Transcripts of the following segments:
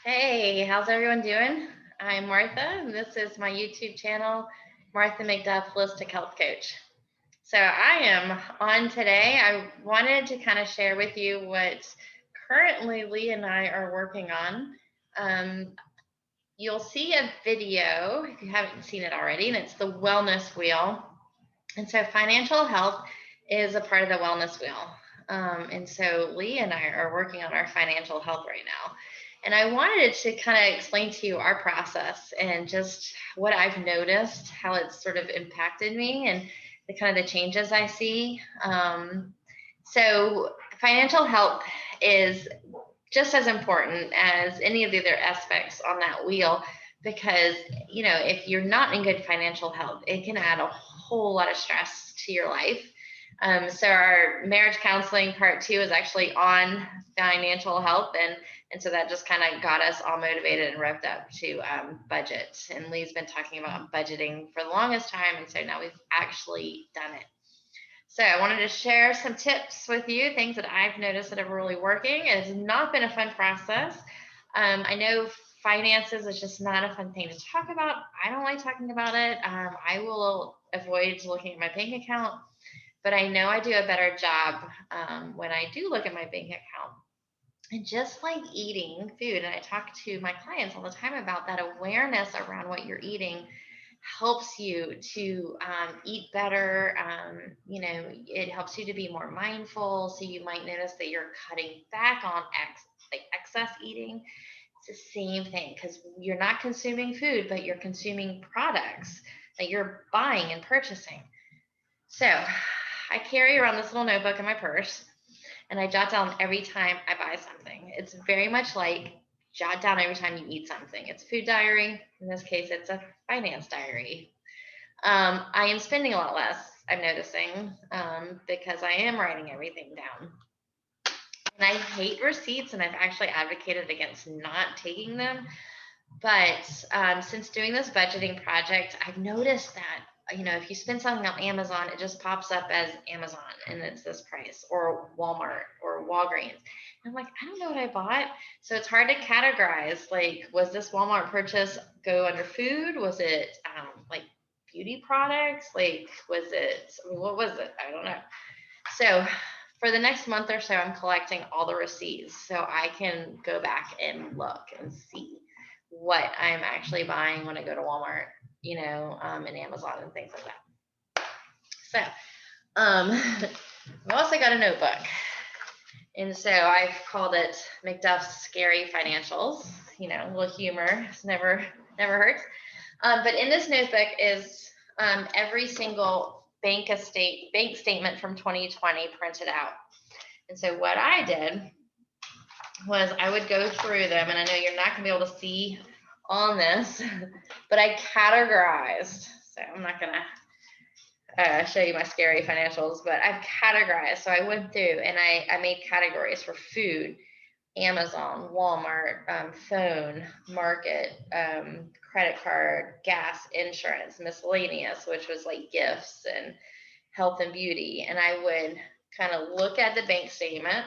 Hey, how's everyone doing? I'm Martha, and this is my YouTube channel, Martha McDuff Holistic Health Coach. So I am on today. I wanted to kind of share with you what currently Lee and I are working on. Um, you'll see a video if you haven't seen it already, and it's the wellness wheel. And so financial health is a part of the wellness wheel. And so Lee and I are working on our financial health right now. And I wanted to kind of explain to you our process and just what I've noticed, how it's sort of impacted me and the kind of the changes I see. So financial health is just as important as any of the other aspects on that wheel because if you're not in good financial health, it can add a whole lot of stress to your life. So our marriage counseling part 2 is actually on financial health, and so that just kind of got us all motivated and revved up to budget. And Lee's been talking about budgeting for the longest time, and so now we've actually done it. So I wanted to share some tips with you, things that I've noticed that are really working. It has not been a fun process. I know finances is just not a fun thing to talk about. I don't like talking about it. I will avoid looking at my bank account, but I know I do a better job when I do look at my bank account. And just like eating food, and I talk to my clients all the time about that awareness around what you're eating helps you to eat better. It helps you to be more mindful. So you might notice that you're cutting back on excess eating. It's the same thing because you're not consuming food, but you're consuming products that you're buying and purchasing. So I carry around this little notebook in my purse and I jot down every time I buy something. It's very much like jot down every time you eat something. It's a food diary. In this case, it's a finance diary. I am spending a lot less, I'm noticing, because I am writing everything down. And I hate receipts, and I've actually advocated against not taking them. But since doing this budgeting project, I've noticed that if you spend something on Amazon, it just pops up as Amazon and it's this price, or Walmart or Walgreens. And I'm like, I don't know what I bought. So it's hard to categorize. Like, was this Walmart purchase go under food? Was it like beauty products? Like, what was it? I don't know. So for the next month or so, I'm collecting all the receipts so I can go back and look and see what I'm actually buying when I go to Walmart, and Amazon and things like that. So, I've also got a notebook. And so I've called it McDuff's Scary Financials. A little humor never hurts. But in this notebook is every single bank statement from 2020 printed out. And so what I did was I would go through them, and I know you're not going to be able to see on this, but I categorized. So I'm not going to show you my scary financials, but I've categorized. So I went through and I made categories for food, Amazon, Walmart, phone, market, credit card, gas, insurance, miscellaneous, which was like gifts and health and beauty. And I would kind of look at the bank statement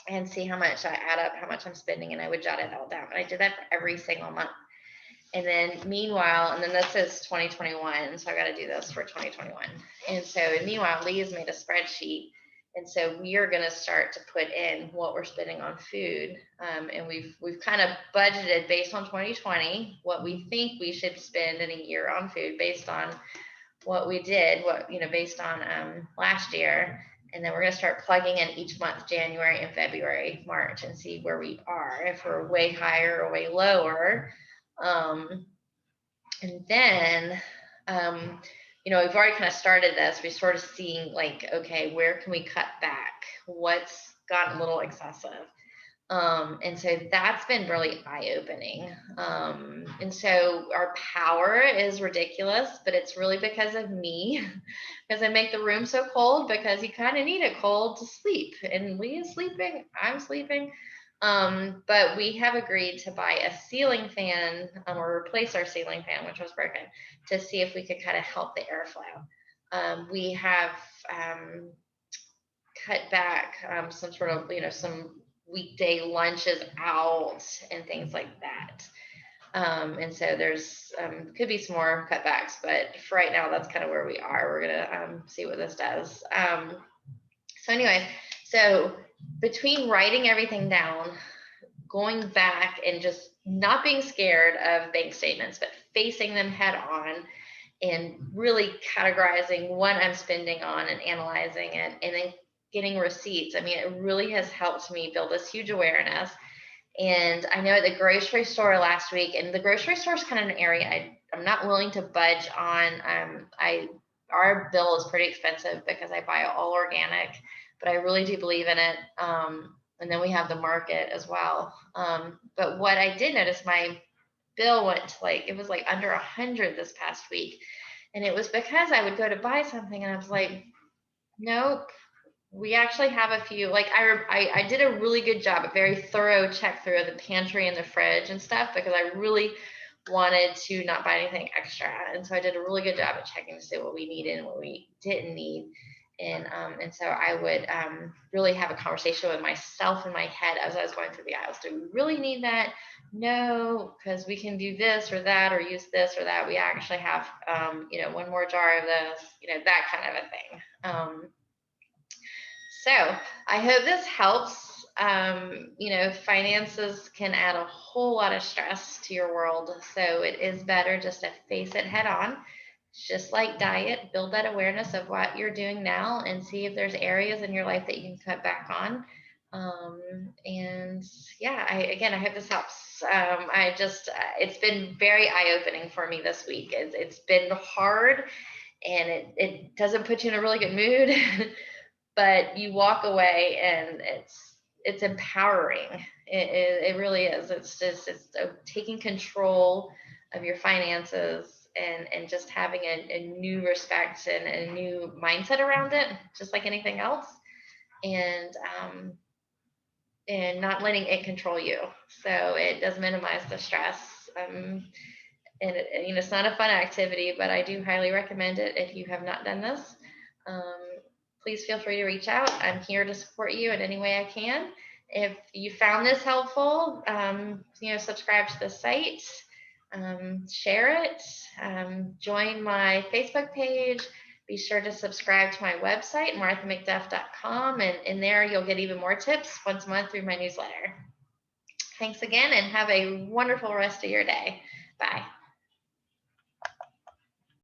and see how much I add up, how much I'm spending, and I would jot it all down. And I did that for every single month. And then meanwhile, and then this is 2021, so I got to do this for 2021. And so meanwhile, Lee has made a spreadsheet. And so we are going to start to put in what we're spending on food. And we've kind of budgeted based on 2020, what we think we should spend in a year on food based on what we did, based on last year. And then we're going to start plugging in each month, January and February, March, and see where we are, if we're way higher or way lower. And then, we've already kind of started this. We're sort of seeing like, okay, where can we cut back? What's gotten a little excessive? And so that's been really eye-opening. And so our power is ridiculous, but it's really because of me, because I make the room so cold, because you kind of need it cold to sleep. And Lee is sleeping, I'm sleeping. But we have agreed to buy a ceiling fan, or replace our ceiling fan, which was broken, to see if we could kind of help the airflow. We have cut back some sort of, some weekday lunches out and things like that. And so there's could be some more cutbacks, but for right now, that's kind of where we are. We're gonna see what this does. So anyways, so between writing everything down, going back and just not being scared of bank statements, but facing them head on and really categorizing what I'm spending on and analyzing it, and then getting receipts. I mean, it really has helped me build this huge awareness. And I know at the grocery store last week, and the grocery store is kind of an area I'm not willing to budge on. Our bill is pretty expensive because I buy all organic, but I really do believe in it. And then we have the market as well. But what I did notice, my bill went to it was like under 100 this past week. And it was because I would go to buy something and I was like, nope, we actually have a few, I did a really good job, a very thorough check through of the pantry and the fridge and stuff, because I really wanted to not buy anything extra. And so I did a really good job at checking to see what we needed and what we didn't need. And so I would really have a conversation with myself in my head as I was going through the aisles. Do we really need that? No, because we can do this or that, or use this or that. We actually have, one more jar of this, that kind of a thing. So I hope this helps. Finances can add a whole lot of stress to your world. So it is better just to face it head on. It's just like diet, build that awareness of what you're doing now and see if there's areas in your life that you can cut back on. And yeah, I hope this helps. It's been very eye-opening for me this week. It's been hard, and it doesn't put you in a really good mood. But you walk away and it's empowering. It really is. It's taking control of your finances and just having a new respect and a new mindset around it, just like anything else, and not letting it control you. So it does minimize the stress. And it's not a fun activity, but I do highly recommend it if you have not done this. Please feel free to reach out. I'm here to support you in any way I can. If you found this helpful, subscribe to the site, share it, join my Facebook page. Be sure to subscribe to my website, marthamcduff.com, and in there you'll get even more tips once a month through my newsletter. Thanks again, and have a wonderful rest of your day. Bye.